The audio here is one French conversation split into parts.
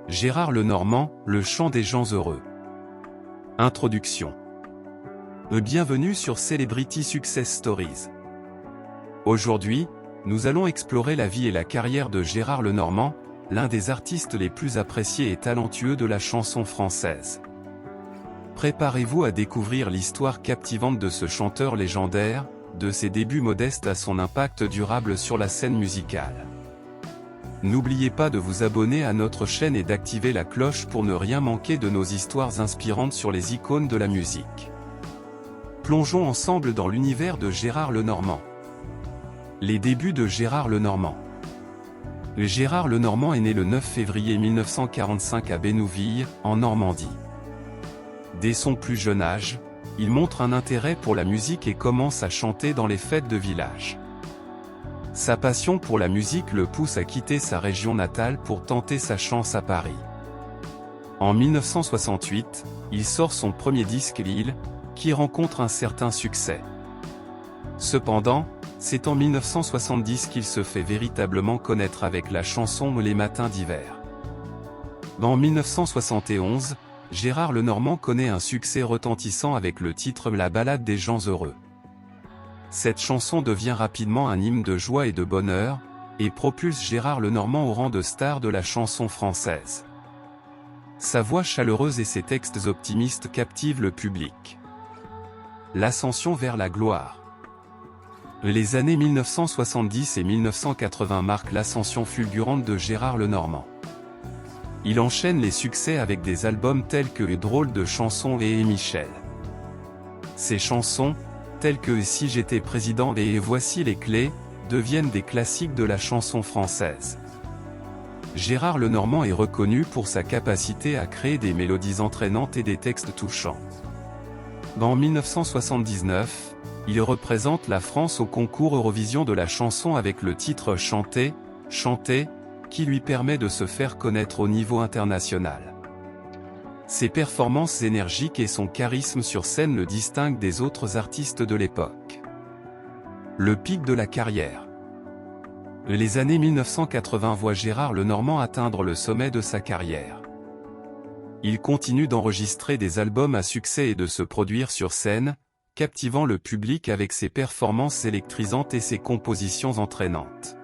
Gérard Lenormand, le chant des gens heureux. Introduction. Bienvenue sur Celebrity Success Stories. Aujourd'hui, nous allons explorer la vie et la carrière de Gérard Lenormand, l'un des artistes les plus appréciés et talentueux de la chanson française. Préparez-vous à découvrir l'histoire captivante de ce chanteur légendaire, de ses débuts modestes à son impact durable sur la scène musicale. N'oubliez pas de vous abonner à notre chaîne et d'activer la cloche pour ne rien manquer de nos histoires inspirantes sur les icônes de la musique. Plongeons ensemble dans l'univers de Gérard Lenormand. Les débuts de Gérard Lenormand. Gérard Lenormand est né le 9 février 1945 à Bénouville, en Normandie. Dès son plus jeune âge, il montre un intérêt pour la musique et commence à chanter dans les fêtes de village. Sa passion pour la musique le pousse à quitter sa région natale pour tenter sa chance à Paris. En 1968, il sort son premier disque Lille, qui rencontre un certain succès. Cependant, c'est en 1970 qu'il se fait véritablement connaître avec la chanson Les Matins d'hiver. En 1971, Gérard Lenormand connaît un succès retentissant avec le titre La Ballade des gens heureux. Cette chanson devient rapidement un hymne de joie et de bonheur, et propulse Gérard Lenormand au rang de star de la chanson française. Sa voix chaleureuse et ses textes optimistes captivent le public. L'ascension vers la gloire. Les années 1970 et 1980 marquent l'ascension fulgurante de Gérard Lenormand. Il enchaîne les succès avec des albums tels que Drôle de chanson et Michel. Ces chansons, telles que Si j'étais président et Voici les clés, deviennent des classiques de la chanson française. Gérard Lenormand est reconnu pour sa capacité à créer des mélodies entraînantes et des textes touchants. En 1979, il représente la France au concours Eurovision de la chanson avec le titre Chanter, chanter, qui lui permet de se faire connaître au niveau international. Ses performances énergiques et son charisme sur scène le distinguent des autres artistes de l'époque. Le pic de la carrière. Les années 1980 voient Gérard Lenormand atteindre le sommet de sa carrière. Il continue d'enregistrer des albums à succès et de se produire sur scène, captivant le public avec ses performances électrisantes et ses compositions entraînantes.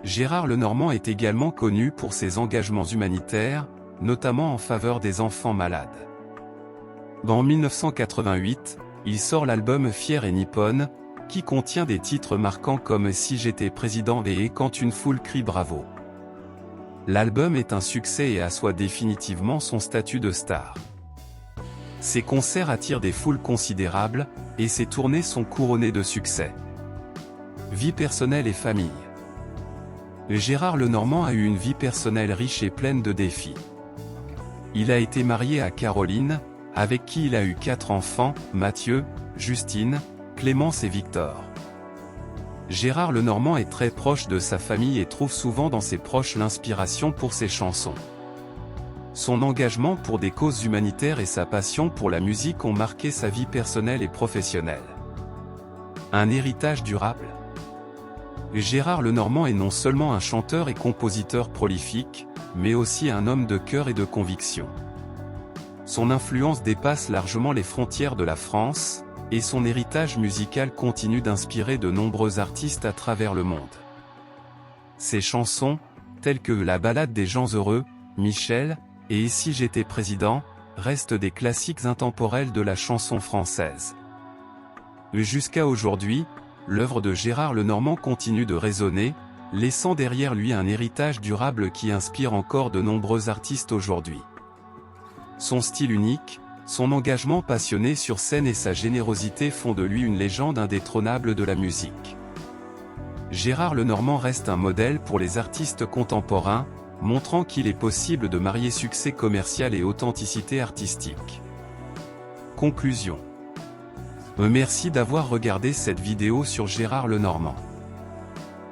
Gérard Lenormand est également connu pour ses engagements humanitaires, notamment en faveur des enfants malades. En 1988, il sort l'album Fier et Nippone, qui contient des titres marquants comme Si j'étais président et Quand une foule crie bravo. L'album est un succès et assoit définitivement son statut de star. Ses concerts attirent des foules considérables, et ses tournées sont couronnées de succès. Vie personnelle et famille. Gérard Lenormand a eu une vie personnelle riche et pleine de défis. Il a été marié à Caroline, avec qui il a eu 4 enfants, Mathieu, Justine, Clémence et Victor. Gérard Lenormand est très proche de sa famille et trouve souvent dans ses proches l'inspiration pour ses chansons. Son engagement pour des causes humanitaires et sa passion pour la musique ont marqué sa vie personnelle et professionnelle. Un héritage durable. Gérard Lenormand est non seulement un chanteur et compositeur prolifique, mais aussi un homme de cœur et de conviction. Son influence dépasse largement les frontières de la France, et son héritage musical continue d'inspirer de nombreux artistes à travers le monde. Ses chansons, telles que La Ballade des gens heureux, Michel, et Si j'étais président, restent des classiques intemporels de la chanson française. Jusqu'à aujourd'hui, l'œuvre de Gérard Lenormand continue de résonner, laissant derrière lui un héritage durable qui inspire encore de nombreux artistes aujourd'hui. Son style unique, son engagement passionné sur scène et sa générosité font de lui une légende indétrônable de la musique. Gérard Lenormand reste un modèle pour les artistes contemporains, montrant qu'il est possible de marier succès commercial et authenticité artistique. Conclusion. Merci d'avoir regardé cette vidéo sur Gérard Lenormand.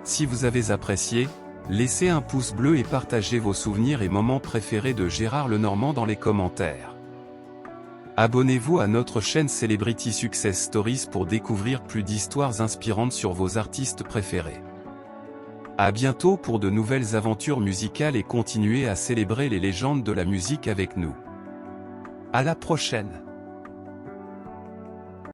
Si vous avez apprécié, laissez un pouce bleu et partagez vos souvenirs et moments préférés de Gérard Lenormand dans les commentaires. Abonnez-vous à notre chaîne Celebrity Success Stories pour découvrir plus d'histoires inspirantes sur vos artistes préférés. À bientôt pour de nouvelles aventures musicales et continuez à célébrer les légendes de la musique avec nous. À la prochaine!